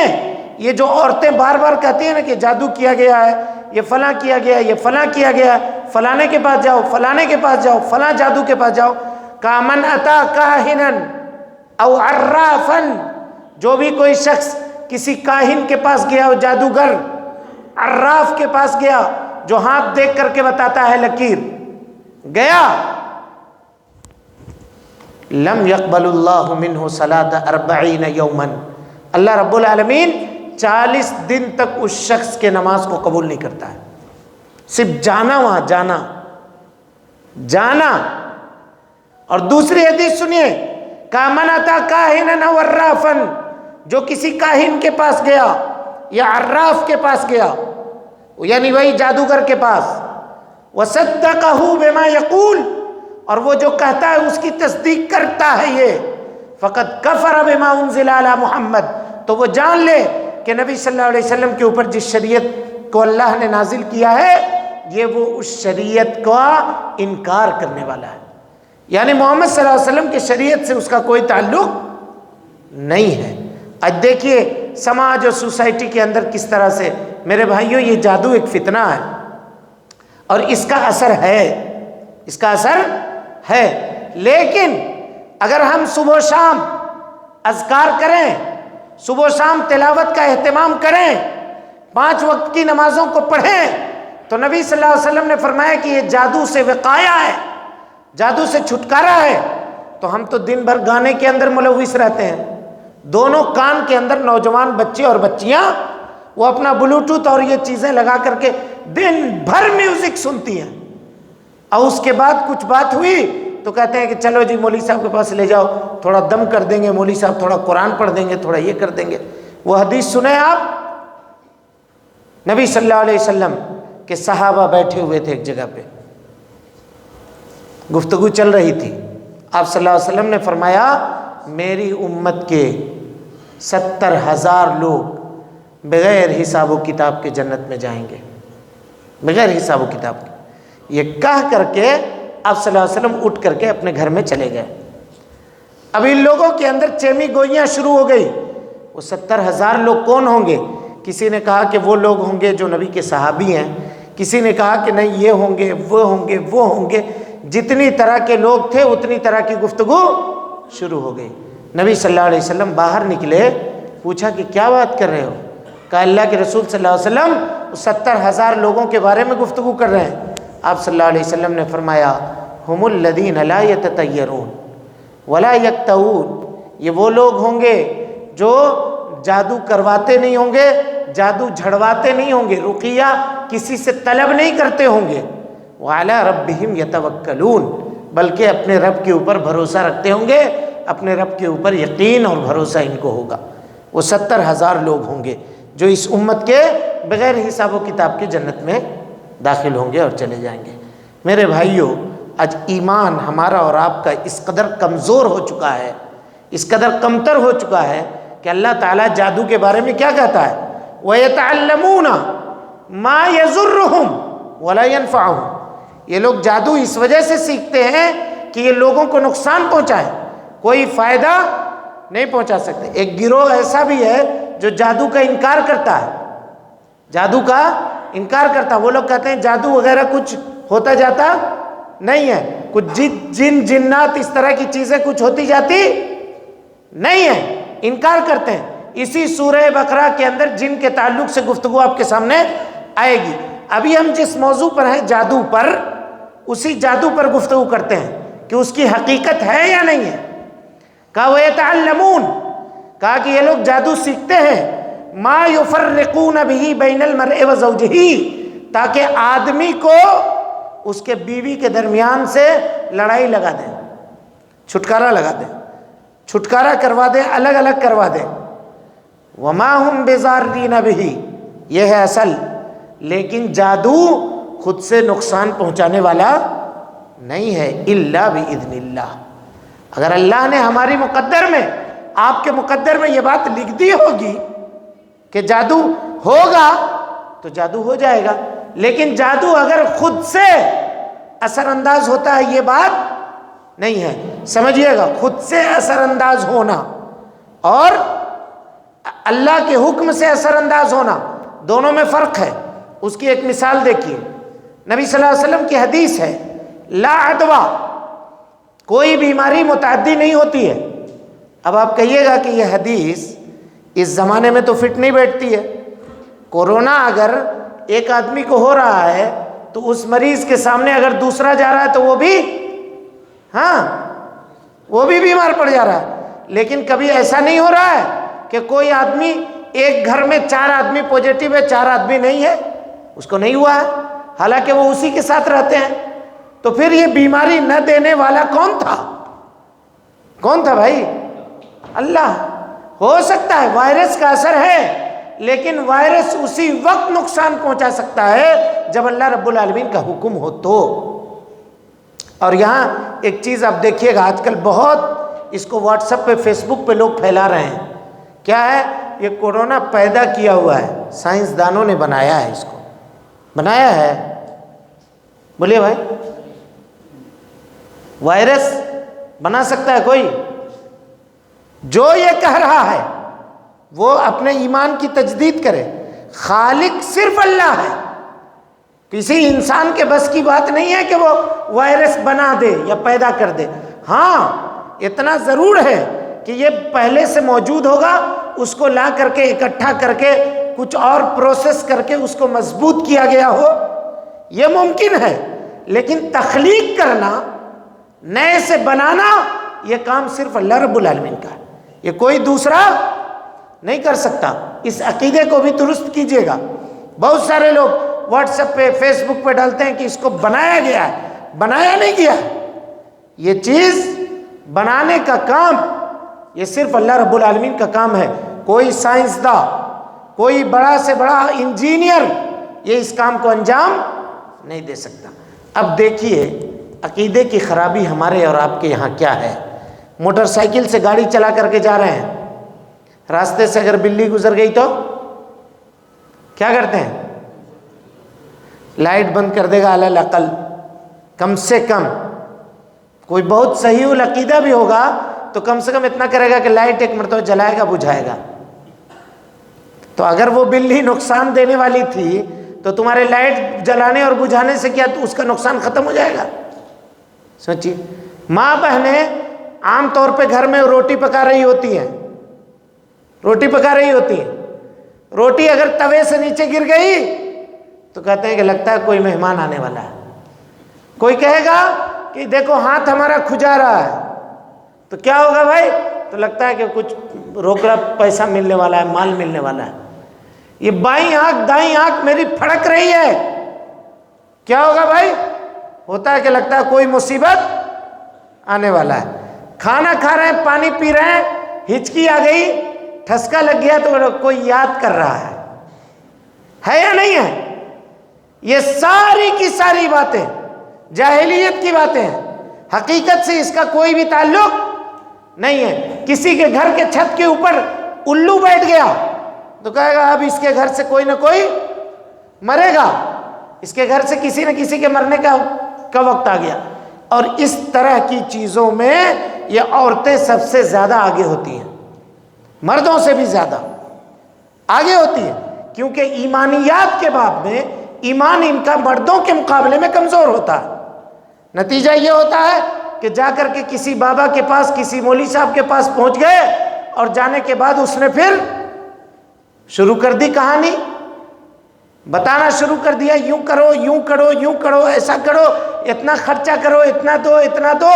یہ جو عورتیں بار بار کہتی ہیں نا کہ جادو کیا گیا ہے، یہ فلاں کیا گیا ہے، یہ فلاں کیا گیا ہے، فلانے کے پاس جاؤ، فلانے کے پاس جاؤ، فلاں جادو کے پاس جاؤ، کامن اتا کاہنا او عرافا، جو بھی کوئی شخص کسی کاہن کے پاس گیا ہو، جادوگر، عراف کے پاس گیا جو ہاتھ دیکھ کر کے بتاتا ہے لکیر، گیا، لم يقبل اللہ منہ صلاۃ 40 یوما، اللہ رب العالمین 40 دن تک اس شخص کے نماز کو قبول نہیں کرتا ہے۔ صرف جانا، وہاں جانا۔ اور دوسری حدیث سنیے، کامن اتا کاہنا او عرافا، جو کسی کاہن کے پاس گیا یا عراف کے پاس گیا، یعنی وہی جادوگر کے پاس، وصدقہ بما یقول، اور وہ جو کہتا ہے اس کی تصدیق کرتا ہے، یہ فقد کفر بما انزل علی محمد، تو وہ جان لے کہ نبی صلی اللہ علیہ وسلم کے اوپر جس شریعت کو اللہ نے نازل کیا ہے، یہ وہ اس شریعت کا انکار کرنے والا ہے، یعنی محمد صلی اللہ علیہ وسلم کی شریعت سے اس کا کوئی تعلق نہیں ہے۔ آج دیکھیے سماج اور سوسائٹی کے اندر کس طرح سے، میرے بھائیوں یہ جادو ایک فتنہ ہے اور اس کا اثر ہے، اس کا اثر ہے، لیکن اگر ہم صبح و شام اذکار کریں، صبح و شام تلاوت کا اہتمام کریں، 5 وقت کی نمازوں کو پڑھیں، تو نبی صلی اللہ علیہ وسلم نے فرمایا کہ یہ جادو سے وقایا ہے، جادو سے چھٹکارا ہے۔ تو ہم تو دن بھر گانے کے اندر ملوث رہتے ہیں، دونوں کان کے اندر نوجوان بچے اور بچیاں وہ اپنا بلوٹوتھ اور یہ چیزیں لگا کر کے دن بھر میوزک سنتی ہیں، اور اس کے بعد کچھ بات ہوئی تو کہتے ہیں کہ چلو جی مولوی صاحب کے پاس لے جاؤ، تھوڑا دم کر دیں گے، مولوی صاحب تھوڑا قرآن پڑھ دیں گے، تھوڑا یہ کر دیں گے۔ وہ حدیث سنیں آپ، نبی صلی اللہ علیہ وسلم کے صحابہ بیٹھے ہوئے تھے ایک جگہ پہ، گفتگو چل رہی تھی، آپ صلی اللہ علیہ وسلم نے فرمایا میری امت کے 70,000 لوگ بغیر حساب و کتاب کے جنت میں جائیں گے، بغیر حساب و کتاب کے۔ یہ کہہ کر کے آپ صلی اللہ علیہ وسلم اٹھ کر کے اپنے گھر میں چلے گئے۔ اب ان لوگوں کے اندر چیمی گوئیاں شروع ہو گئی، وہ 70,000 لوگ کون ہوں گے؟ کسی نے کہا کہ وہ لوگ ہوں گے جو نبی کے صحابی ہیں، کسی نے کہا کہ نہیں یہ ہوں گے، وہ ہوں گے، وہ ہوں گے، جتنی طرح کے لوگ تھے اتنی طرح کی گفتگو شروع ہو گئی۔ نبی صلی اللہ علیہ وسلم باہر نکلے، پوچھا کہ کیا بات کر رہے ہو؟ کہا اللہ کے رسول صلی اللہ علیہ وسلم 70,000 لوگوں کے بارے میں گفتگو کر رہے ہیں۔ آپ صلی اللہ علیہ وسلم نے فرمایا ہم الذین لا یتطیرون ولا یکتؤون، یہ وہ لوگ ہوں گے جو جادو کرواتے نہیں ہوں گے، جادو جھڑواتے نہیں ہوں گے، رقیہ کسی سے طلب نہیں کرتے ہوں گے، وعلی ربہم یتوکلون، بلکہ اپنے رب کے اوپر بھروسہ رکھتے ہوں گے، اپنے رب کے اوپر یقین اور بھروسہ ان کو ہوگا۔ وہ 70,000 لوگ ہوں گے جو اس امت کے بغیر حساب و کتاب کے جنت میں داخل ہوں گے اور چلے جائیں گے۔ میرے بھائیوں، آج ایمان ہمارا اور آپ کا اس قدر کمزور ہو چکا ہے، اس قدر کمتر ہو چکا ہے کہ اللہ تعالیٰ جادو کے بارے میں کیا کہتا ہے؟ وَيَتَعَلَّمُونَ مَا يَضُرُّهُمْ وَلَا يَنفَعُهُمْ، یہ لوگ جادو اس وجہ سے سیکھتے ہیں کہ یہ لوگوں کو نقصان پہنچائے، کوئی فائدہ نہیں پہنچا سکتے۔ ایک گروہ ایسا بھی ہے جو جادو کا انکار کرتا ہے، جادو کا انکار کرتا ہے، وہ لوگ کہتے ہیں جادو وغیرہ کچھ ہوتا جاتا نہیں ہے، کچھ جن جنات اس طرح کی چیزیں کچھ ہوتی جاتی نہیں ہے، انکار کرتے ہیں۔ اسی سورہ بقرہ کے اندر جن کے تعلق سے گفتگو آپ کے سامنے آئے گی۔ ابھی ہم جس موضوع پر ہیں جادو پر، اسی جادو پر گفتگو کرتے ہیں کہ اس کی حقیقت ہے یا نہیں ہے۔ کہا وَيَتَعَلَّمُونَ، کہا کہ یہ لوگ جادو سیکھتے ہیں مَا يُفَرِّقُونَ بِهِ بَيْنَ الْمَرْءِ وَزَوْجِهِ، تاکہ آدمی کو اس کے بیوی کے درمیان سے لڑائی لگا دیں، چھٹکارا لگا دیں، چھٹکارا کروا دیں، الگ الگ کروا دیں۔ وَمَا هُمْ بِضَارِّينَ بِهِ، یہ ہے اصل، لیکن جادو خود سے نقصان پہنچانے والا نہیں ہے، إِلَّا بِإِذْنِ اللَّهِ، اگر اللہ نے ہماری مقدر میں، آپ کے مقدر میں یہ بات لکھ دی ہوگی کہ جادو ہوگا تو جادو ہو جائے گا، لیکن جادو اگر خود سے اثر انداز ہوتا ہے یہ بات نہیں ہے۔ سمجھیے گا، خود سے اثر انداز ہونا اور اللہ کے حکم سے اثر انداز ہونا دونوں میں فرق ہے۔ اس کی ایک مثال دیکھیے، نبی صلی اللہ علیہ وسلم کی حدیث ہے لا عدوہ، کوئی بیماری متعدی نہیں ہوتی ہے۔ اب آپ کہیے گا کہ یہ حدیث اس زمانے میں تو فٹ نہیں بیٹھتی ہے، کورونا اگر ایک آدمی کو ہو رہا ہے تو اس مریض کے سامنے اگر دوسرا جا رہا ہے تو وہ بھی بیمار پڑ جا رہا ہے، لیکن کبھی ایسا نہیں ہو رہا ہے کہ کوئی آدمی، ایک گھر میں 4 آدمی پوزیٹیو ہے، 4 آدمی نہیں ہے، اس کو نہیں ہوا ہے، حالانکہ وہ اسی کے ساتھ رہتے ہیں۔ تو پھر یہ بیماری نہ دینے والا کون تھا؟ کون تھا بھائی؟ اللہ۔ ہو سکتا ہے وائرس کا اثر ہے، لیکن وائرس اسی وقت نقصان پہنچا سکتا ہے جب اللہ رب العالمین کا حکم ہو تو۔ اور یہاں ایک چیز آپ دیکھیے گا، آج کل بہت اس کو واٹس ایپ پہ، فیس بک پہ لوگ پھیلا رہے ہیں، کیا ہے؟ یہ کورونا پیدا کیا ہوا ہے، سائنسدانوں نے بنایا ہے، اس کو بنایا ہے، بولیے بھائی، وائرس بنا سکتا ہے کوئی؟ جو یہ کہہ رہا ہے وہ اپنے ایمان کی تجدید کرے. خالق صرف اللہ ہے. کسی انسان کے بس کی بات نہیں ہے کہ وہ وائرس بنا دے یا پیدا کر دے. ہاں اتنا ضرور ہے کہ یہ پہلے سے موجود ہوگا، اس کو لا کر کے اکٹھا کر کے کچھ اور پروسیس کر کے اس کو مضبوط کیا گیا ہو، یہ ممکن ہے. لیکن تخلیق کرنا، نئے سے بنانا، یہ کام صرف اللہ رب العالمین کا ہے، یہ کوئی دوسرا نہیں کر سکتا. اس عقیدے کو بھی درست کیجئے گا. بہت سارے لوگ واٹس ایپ پہ، فیس بک پہ ڈالتے ہیں کہ اس کو بنایا گیا ہے. بنایا نہیں گیا. یہ چیز بنانے کا کام یہ صرف اللہ رب العالمین کا کام ہے. کوئی سائنسداں، کوئی بڑا سے بڑا انجینئر یہ اس کام کو انجام نہیں دے سکتا. اب دیکھیے عقیدے کی خرابی ہمارے اور آپ کے یہاں کیا ہے. موٹر سائیکل سے گاڑی چلا کر کے جا رہے ہیں، راستے سے اگر بلی گزر گئی تو کیا کرتے ہیں؟ لائٹ بند کر دے گا علی الاقل. کم سے کم کوئی بہت صحیح العقیدہ بھی ہوگا تو کم سے کم اتنا کرے گا کہ لائٹ ایک مرتبہ جلائے گا، بجھائے گا. تو اگر وہ بلی نقصان دینے والی تھی تو تمہارے لائٹ جلانے اور بجھانے سے کیا اس کا نقصان ختم ہو جائے گا؟ سوچیے. ماں بہنیں عام طور پہ گھر میں روٹی پکا رہی ہوتی ہیں، روٹی اگر توے سے نیچے گر گئی تو کہتے ہیں کہ لگتا ہے کوئی مہمان آنے والا ہے. کوئی کہے گا کہ دیکھو ہاتھ ہمارا کھجا رہا ہے، تو کیا ہوگا بھائی؟ تو لگتا ہے کہ کچھ روکڑا پیسہ ملنے والا ہے، مال ملنے والا ہے. یہ بائیں آنکھ دائیں آنکھ میری پھڑک رہی ہے، کیا ہوگا بھائی؟ ہوتا ہے کہ لگتا ہے کوئی مصیبت آنے والا ہے. کھانا کھا رہے ہیں، پانی پی رہے ہیں، ہچکی آ گئی، ٹھسکا لگ گیا تو کوئی یاد کر رہا ہے یا نہیں ہے؟ یہ ساری کی ساری باتیں جاہلیت کی باتیں ہیں. حقیقت سے اس کا کوئی بھی تعلق نہیں ہے. کسی کے گھر کے چھت کے اوپر الو بیٹھ گیا تو کہے گا اب اس کے گھر سے کوئی نہ کوئی مرے گا، اس کے گھر سے کسی نہ کسی کے مرنے کا وقت آ گیا. اور اس طرح کی چیزوں میں یہ عورتیں سب سے زیادہ آگے ہوتی ہیں، مردوں سے بھی زیادہ آگے ہوتی ہیں، کیونکہ ایمانیات کے باب میں ایمان ان کا مردوں کے مقابلے میں کمزور ہوتا ہے. نتیجہ یہ ہوتا ہے کہ جا کر کے کسی بابا کے پاس، کسی مولوی صاحب کے پاس پہنچ گئے اور جانے کے بعد اس نے پھر شروع کر دی کہانی، بتانا شروع کر دیا، یوں کرو، یوں کرو، یوں کرو، ایسا کرو، اتنا خرچہ کرو، اتنا دو، اتنا دو.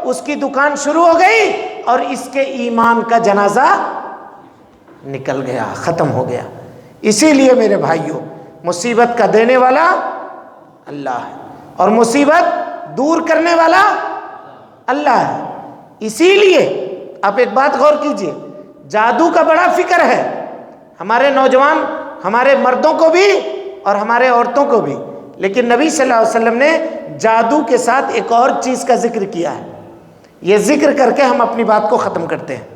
اس کی دکان شروع ہو گئی اور اس کے ایمان کا جنازہ نکل گیا، ختم ہو گیا. اسی لیے میرے بھائیوں، مصیبت کا دینے والا اللہ ہے اور مصیبت دور کرنے والا اللہ ہے. اسی لیے آپ ایک بات غور کیجئے، جادو کا بڑا فکر ہے ہمارے نوجوان، ہمارے مردوں کو بھی اور ہمارے عورتوں کو بھی. لیکن نبی صلی اللہ علیہ وسلم نے جادو کے ساتھ ایک اور چیز کا ذکر کیا ہے. یہ ذکر کر کے ہم اپنی بات کو ختم کرتے ہیں.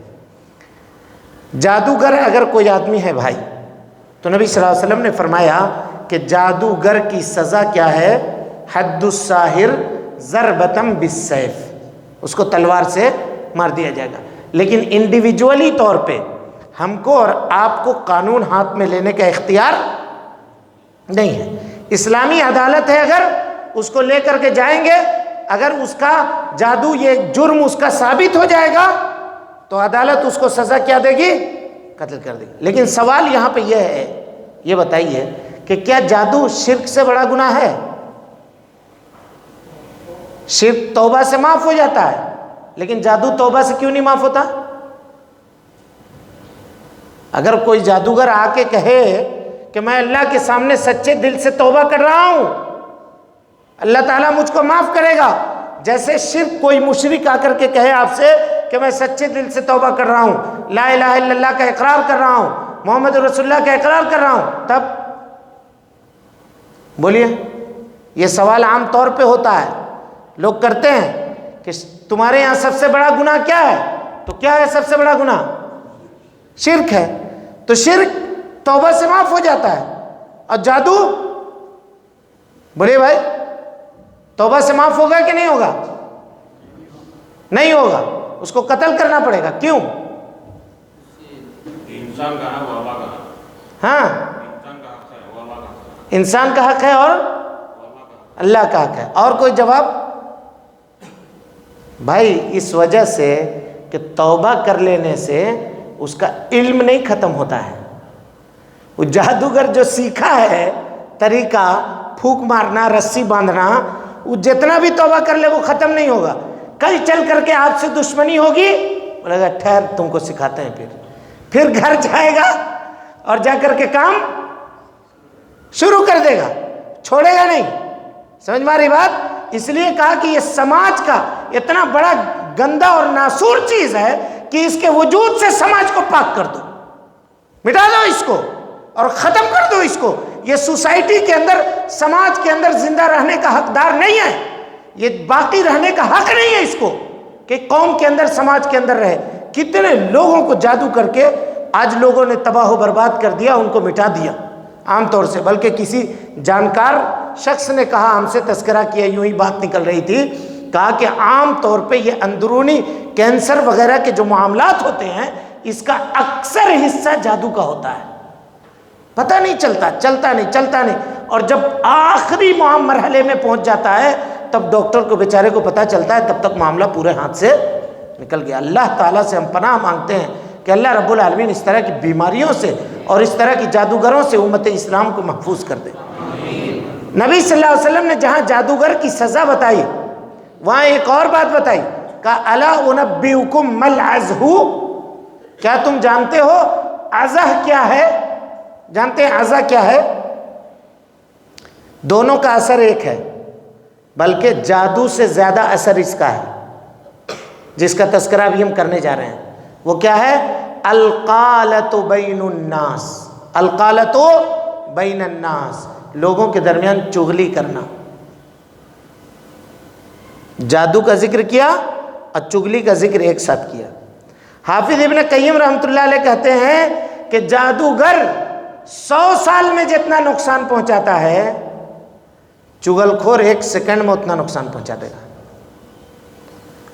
جادوگر اگر کوئی آدمی ہے بھائی، تو نبی صلی اللہ علیہ وسلم نے فرمایا کہ جادوگر کی سزا کیا ہے؟ حد الساحر ضربتم بالسیف، اس کو تلوار سے مار دیا جائے گا. لیکن انڈیویجولی طور پہ ہم کو اور آپ کو قانون ہاتھ میں لینے کا اختیار نہیں ہے. اسلامی عدالت ہے، اگر اس کو لے کر کے جائیں گے، اگر اس کا جادو، یہ جرم اس کا ثابت ہو جائے گا تو عدالت اس کو سزا کیا دے گی؟ قتل کر دے گی. لیکن سوال یہاں پہ یہ ہے، یہ بتائیے کہ کیا جادو شرک سے بڑا گناہ ہے؟ شرک توبہ سے معاف ہو جاتا ہے، لیکن جادو توبہ سے کیوں نہیں معاف ہوتا؟ اگر کوئی جادوگر آ کے کہے کہ میں اللہ کے سامنے سچے دل سے توبہ کر رہا ہوں، اللہ تعالیٰ مجھ کو معاف کرے گا، جیسے شرک کوئی مشرک آ کر کے کہے آپ سے کہ میں سچے دل سے توبہ کر رہا ہوں، لا الہ الا اللہ کا اقرار کر رہا ہوں، محمد رسول اللہ کا اقرار کر رہا ہوں، تب بولیے. یہ سوال عام طور پہ ہوتا ہے، لوگ کرتے ہیں کہ تمہارے یہاں سب سے بڑا گناہ کیا ہے؟ تو کیا ہے سب سے بڑا گناہ؟ شرک ہے. تو شرک توبہ سے معاف ہو جاتا ہے، اور جادو، بولے بھائی، توبہ سے معاف ہوگا کہ نہیں ہوگا؟ نہیں ہوگا، اس کو قتل کرنا پڑے گا. کیوں؟ انسان کا حق اللہ کا. ہاں، انسان کا حق ہے اللہ کا. انسان کا حق ہے اور اللہ کا حق ہے. اور کوئی جواب؟ بھائی اس وجہ سے کہ توبہ کر لینے سے اس کا علم نہیں ختم ہوتا ہے. وہ جادوگر جو سیکھا ہے طریقہ پھونک مارنا، رسی باندھنا، وہ جتنا بھی توبہ کر لے وہ ختم نہیں ہوگا. کل چل کر کے آپ سے دشمنی ہوگی، بولے گا ٹھہر تم کو سکھاتے ہیں. پھر گھر جائے گا اور جا کر کے کام شروع کر دے گا، چھوڑے گا نہیں. سمجھ میں آ رہی بات؟ اس لیے کہا کہ یہ سماج کا اتنا بڑا گندا اور ناسور چیز ہے کہ اس کے وجود سے سماج کو پاک کر دو، مٹا دو اس کو اور ختم کر دو اس کو. یہ سوسائٹی کے اندر، سماج کے اندر زندہ رہنے کا حقدار نہیں ہے، یہ باقی رہنے کا حق نہیں ہے اس کو کہ قوم کے اندر، سماج کے اندر رہے. کتنے لوگوں کو جادو کر کے آج لوگوں نے تباہ و برباد کر دیا، ان کو مٹا دیا عام طور سے. بلکہ کسی جانکار شخص نے کہا، ہم سے تذکرہ کیا، یوں ہی بات نکل رہی تھی، کہا کہ عام طور پہ یہ اندرونی کینسر وغیرہ کے جو معاملات ہوتے ہیں اس کا اکثر حصہ جادو کا ہوتا ہے. پتہ نہیں چلتا نہیں. اور جب آخری مرحلے میں پہنچ جاتا ہے تب ڈاکٹر کو بیچارے کو پتہ چلتا ہے، تب تک معاملہ پورے ہاتھ سے نکل گیا. اللہ تعالیٰ سے ہم پناہ مانگتے ہیں کہ اللہ رب العالمین اس طرح کی بیماریوں سے اور اس طرح کی جادوگروں سے امت اسلام کو محفوظ کر دے. نبی صلی اللہ علیہ وسلم نے جہاں جادوگر کی سزا بتائی، وہاں ایک اور بات بتائی، کہا الا انبئکم مل عزہ، کیا تم جانتے ہو عزہ کیا ہے؟ جانتے ہیں عزہ کیا ہے؟ دونوں کا اثر ایک ہے، بلکہ جادو سے زیادہ اثر اس کا ہے جس کا تذکرہ بھی ہم کرنے جا رہے ہیں. وہ کیا ہے؟ القالۃ بین الناس. القالۃ بین الناس، لوگوں کے درمیان چغلی کرنا. جادو کا ذکر کیا اور چغلی کا ذکر ایک ساتھ کیا. حافظ ابن قیم رحمۃ اللہ علیہ کہتے ہیں کہ جادوگر 100 سال میں جتنا نقصان پہنچاتا ہے، چغل خور 1 سیکنڈ میں اتنا نقصان پہنچا دے گا.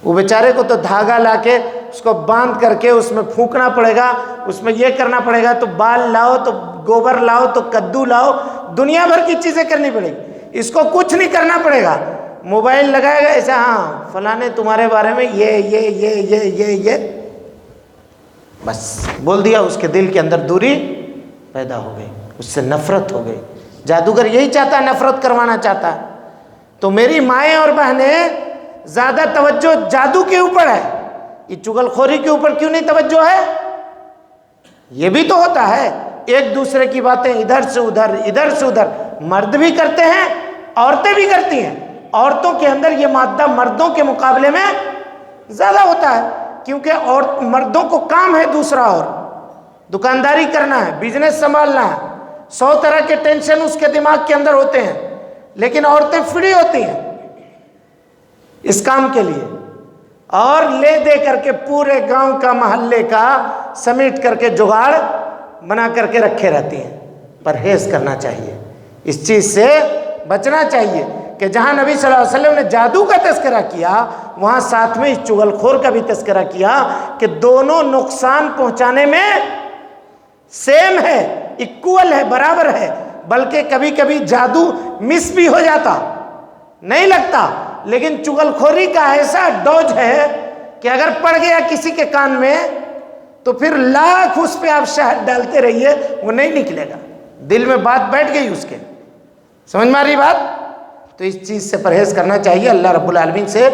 وہ بیچارے کو تو دھاگا لا کے اس کو باندھ کر کے اس میں پھونکنا پڑے گا، اس میں یہ کرنا پڑے گا، تو بال لاؤ، تو گوبر لاؤ، تو کدو لاؤ، دنیا بھر کی چیزیں کرنی پڑے گی. اس کو کچھ نہیں کرنا پڑے گا، موبائل لگائے گا ایسا، ہاں فلاں نے تمہارے بارے میں یہ بس بول دیا، اس کے دل کے اندر دوری پیدا ہو گئی، اس سے نفرت ہو گئی. جادوگر یہی چاہتا ہے، نفرت کروانا چاہتا ہے. تو میری مائیں اور بہنیں، زیادہ توجہ جادو کے اوپر ہے، یہ چغل خوری کے اوپر کیوں نہیں توجہ ہے؟ یہ بھی تو ہوتا ہے، ایک دوسرے کی باتیں ادھر سے ادھر، ادھر سے ادھر. مرد بھی کرتے ہیں، عورتیں بھی کرتی ہیں. عورتوں کے اندر یہ مادہ مردوں کے مقابلے میں زیادہ ہوتا ہے، کیونکہ مردوں کو کام ہے دوسرا، اور دکانداری کرنا ہے، بزنس سنبھالنا ہے، 100 طرح کے ٹینشن اس کے دماغ کے اندر ہوتے ہیں. لیکن عورتیں فری ہوتی ہیں اس کام کے لیے، اور لے دے کر کے پورے گاؤں کا، محلے کا سمیٹ کر کے جگاڑ بنا کر کے رکھے رہتی ہیں. پرہیز کرنا چاہیے، اس چیز سے بچنا چاہیے کہ جہاں نبی صلی اللہ علیہ وسلم نے جادو کا تذکرہ کیا، وہاں ساتھ میں اس چغل خور کا بھی تذکرہ کیا کہ دونوں نقصان پہنچانے میں سیم ہے، ایکول ہے، برابر ہے. بلکہ کبھی کبھی جادو مس بھی ہو جاتا، نہیں لگتا، لیکن چغل خوری کا ایسا ڈوج ہے کہ اگر پڑ گیا کسی کے کان میں تو پھر لاکھ اس پہ آپ شہد ڈالتے رہیے، وہ نہیں نکلے گا. دل میں بات بیٹھ گئی اس کے. سمجھ میں آ رہی بات؟ تو اس چیز سے پرہیز کرنا چاہیے. اللہ رب العالمین سے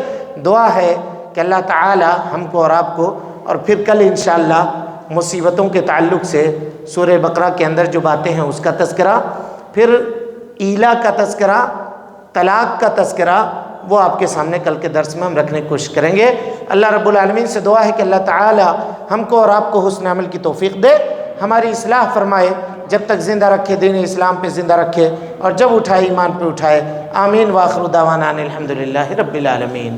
دعا ہے کہ اللہ تعالی ہم کو اور آپ کو، اور پھر کل انشاءاللہ مصیبتوں کے تعلق سے سورہ بقرہ کے اندر جو باتیں ہیں اس کا تذکرہ، پھر ایلا کا تذکرہ، طلاق کا تذکرہ، وہ آپ کے سامنے کل کے درس میں ہم رکھنے کی کوشش کریں گے. اللہ رب العالمین سے دعا ہے کہ اللہ تعالی ہم کو اور آپ کو حسن عمل کی توفیق دے، ہماری اصلاح فرمائے، جب تک زندہ رکھے دین اسلام پہ زندہ رکھے، اور جب اٹھائے ایمان پہ اٹھائے. آمین. وآخر دعوانا ان الحمدللہ رب العالمین.